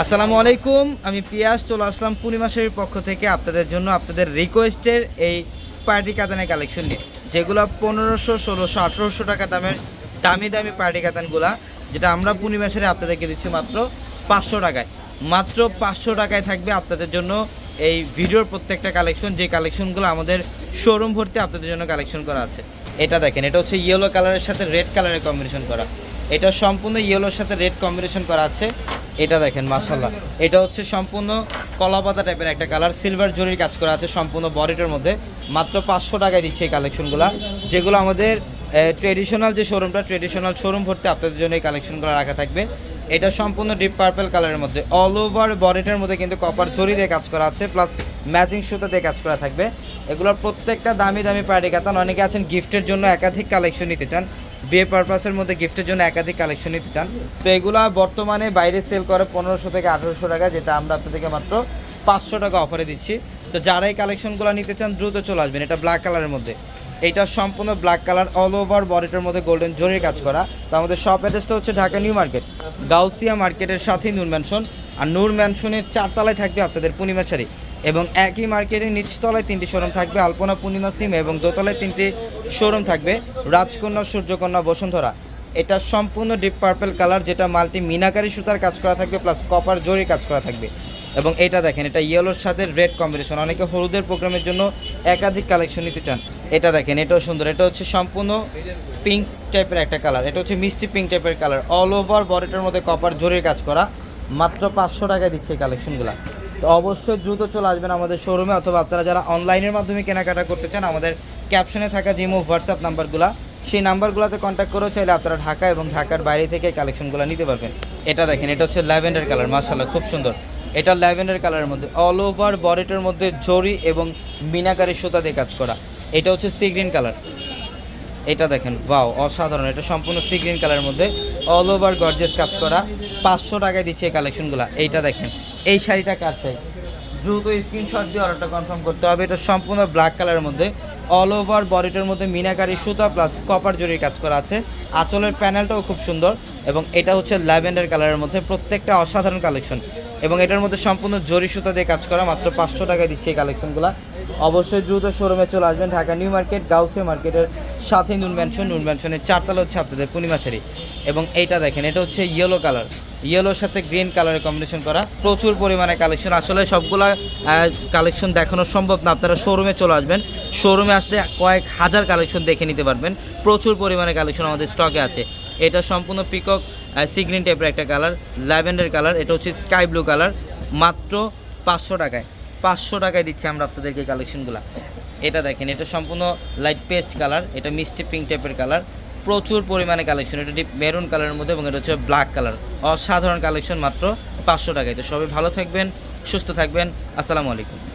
আসসালামু আলাইকুম, আমি পিয়াস চলে আসলাম পূর্ণিমা শাড়ির পক্ষ থেকে আপনাদের জন্য আপনাদের রিকোয়েস্টের এই পার্টি কাতানের কালেকশন নিয়ে, যেগুলো 1500, 1600, 1800 টাকা দামের দামি দামি পার্টি কাতানগুলা, যেটা আমরা পূর্ণিমা শাড়ি আপনাদেরকে দিচ্ছি মাত্র 500 টাকায়। মাত্র 500 টাকায় থাকবে আপনাদের জন্য এই ভিডিওর প্রত্যেকটা কালেকশন, যে কালেকশনগুলো আমাদের শোরুম ভর্তি আপনাদের জন্য কালেকশন করা আছে। এটা দেখেন, এটা হচ্ছে ইয়েলো কালারের সাথে রেড কালারের কম্বিনেশন করা। এটা সম্পূর্ণ ইয়েলোর সাথে রেড কম্বিনেশন করা আছে। এটা দেখেন মাশাআল্লাহ, এটা হচ্ছে সম্পূর্ণ কলাপাতা টাইপের একটা কালার, সিলভার জরির কাজ করা আছে সম্পূর্ণ বডিটার মধ্যে। মাত্র 500 টাকায় দিচ্ছে এই কালেকশনগুলো, যেগুলো আমাদের ট্রেডিশনাল যে শোরুমটা, ট্রেডিশনাল শোরুম ভর্তি আপনাদের জন্য এই কালেকশনগুলো রাখা থাকবে। এটা সম্পূর্ণ ডিপ পার্পল কালারের মধ্যে, অল ওভার বডিটার মধ্যে কিন্তু কপার জরি দিয়ে কাজ করা আছে, প্লাস ম্যাচিং সুতা দিয়ে কাজ করা থাকবে। এগুলোর প্রত্যেকটা দামি দামি পার্টি কাতান। অনেকে আছেন গিফটের জন্য একাধিক কালেকশন নিতে চান, বিয়ে পারপাসের মধ্যে গিফটের জন্য একাধিক কালেকশন নিতে চান, তো এগুলো বর্তমানে বাইরে সেল করে 1500 থেকে 1800 টাকা, যেটা আমরা আপনাদেরকে মাত্র 500 টাকা অফারে দিচ্ছি। তো যারা এই কালেকশনগুলো নিতে চান দ্রুত চলে আসবেন। এটা ব্ল্যাক কালারের মধ্যে, এইটা সম্পূর্ণ ব্ল্যাক কালার, অল ওভার বডিটার মধ্যে গোল্ডেন জরির কাজ করা। তো আমাদের শপ অ্যাড্রেসটা হচ্ছে ঢাকা নিউ মার্কেট, গাউসিয়া মার্কেটের সাথেই নূর ম্যানশন। আর নূর ম্যানশনের 4 তলায় থাকবে আপনাদের পূর্ণিমা শাড়ি, এবং একই মার্কেটের নিচতলায় 3টি শোরুম থাকবে, আলপনা, পূর্ণিমা, সিম, এবং দোতলায় 3টি শোরুম থাকবে, রাজকন্যা, সূর্যকন্যা, বসুন্ধরা। এটা সম্পূর্ণ ডিপ পার্পল কালার, যেটা মাল্টি মিনাকারি সুতার কাজ করা থাকবে, প্লাস কপার জরি কাজ করা থাকবে। এবং এটা দেখেন, এটা ইয়েলোর সাথে রেড কম্বিনেশন। অনেকে হলুদের প্রোগ্রামের জন্য একাধিক কালেকশন নিতে চান। এটা দেখেন, এটাও সুন্দর, এটা হচ্ছে সম্পূর্ণ পিঙ্ক টাইপের একটা কালার, এটা হচ্ছে মিষ্টি পিঙ্ক টাইপের কালার, অল ওভার বডিটার মধ্যে কপার জরির কাজ করা। মাত্র 500 টাকায় দিচ্ছে এই কালেকশনগুলো। তো অবশ্যই দ্রুত চলে আসবেন আমাদের শোরুমে, অথবা আপনারা যারা অনলাইনের মাধ্যমে কেনাকাটা করতে চান, আমাদের ক্যাপশনে থাকা জিমো হোয়াটসঅ্যাপ নাম্বারগুলো, সেই নাম্বারগুলোতে কন্ট্যাক্ট করে চাইলে আপনারা ঢাকা এবং ঢাকার বাইরে থেকে কালেকশনগুলো নিতে পারবেন। এটা দেখেন, এটা হচ্ছে ল্যাভেন্ডার কালার, মাশাআল্লাহ খুব সুন্দর। এটা ল্যাভেন্ডার কালারের মধ্যে অল ওভার বডিটার মধ্যে জরি এবং মিনাকারি সুতা দিয়ে কাজ করা। এটা হচ্ছে সি গ্রিন কালার, এটা দেখেন ওয়াও অসাধারণ। এটা সম্পূর্ণ সি গ্রিন কালারের মধ্যে অল ওভার গর্জিয়াস কাজ করা। 500 টাকায় দিচ্ছে এই কালেকশনগুলো। এইটা দেখেন, এই শাড়িটা কাজ চাই, দ্রুত স্ক্রিনশট দিয়ে অর্ডারটা কনফার্ম করতে হবে। এটা সম্পূর্ণ ব্ল্যাক কালারের মধ্যে অল ওভার বডিটার মধ্যে মিনাকারি সুতা প্লাস কপার জরির কাজ করা আছে। আঁচলের প্যানেলটাও খুব সুন্দর, এবং এটা হচ্ছে ল্যাভেন্ডার কালারের মধ্যে। প্রত্যেকটা অসাধারণ কালেকশন, এবং এটার মধ্যে সম্পূর্ণ জরি সুতা দিয়ে কাজ করা। মাত্র 500 টাকায় দিচ্ছে এই কালেকশনগুলো। অবশ্যই দ্রুত শোরুমে চলে আসবেন, ঢাকা নিউ মার্কেট, গাউসিয়া মার্কেটের সাথে নূর ম্যানশন। নূর ম্যানশনের 4 তলা হচ্ছে আপনাদের পূর্ণিমা শাড়ি। এবং এইটা দেখেন, এটা হচ্ছে ইয়েলো কালার, ইয়েলোর সাথে গ্রিন কালারের কম্বিনেশন করা। প্রচুর পরিমাণে কালেকশন, আসলে সবগুলা কালেকশন দেখানো সম্ভব না। আপনারা শোরুমে চলে আসবেন, শোরুমে আসলে কয়েক হাজার কালেকশন দেখে নিতে পারবেন। প্রচুর পরিমাণে কালেকশন আমাদের স্টকে আছে। এটা সম্পূর্ণ পিকক সি গ্রিন টাইপের একটা কালার, ল্যাভেন্ডার কালার, এটা হচ্ছে স্কাই ব্লু কালার। মাত্র 500 টাকায়, 500 টাকায় দিচ্ছি আমরা আপনাদেরকে কালেকশনগুলো। এটা দেখেন, এটা সম্পূর্ণ লাইট পেস্ট কালার, এটা মিষ্টি পিঙ্ক টাইপের কালার। প্রচুর পরিমাণে কালেকশন, এটা ডিপ মেরুন কালারের মধ্যে, এবং এটা হচ্ছে ব্ল্যাক কালার। অসাধারণ কালেকশন মাত্র 500 টাকায়। তো সবাই ভালো থাকবেন, সুস্থ থাকবেন। আসসালামু আলাইকুম।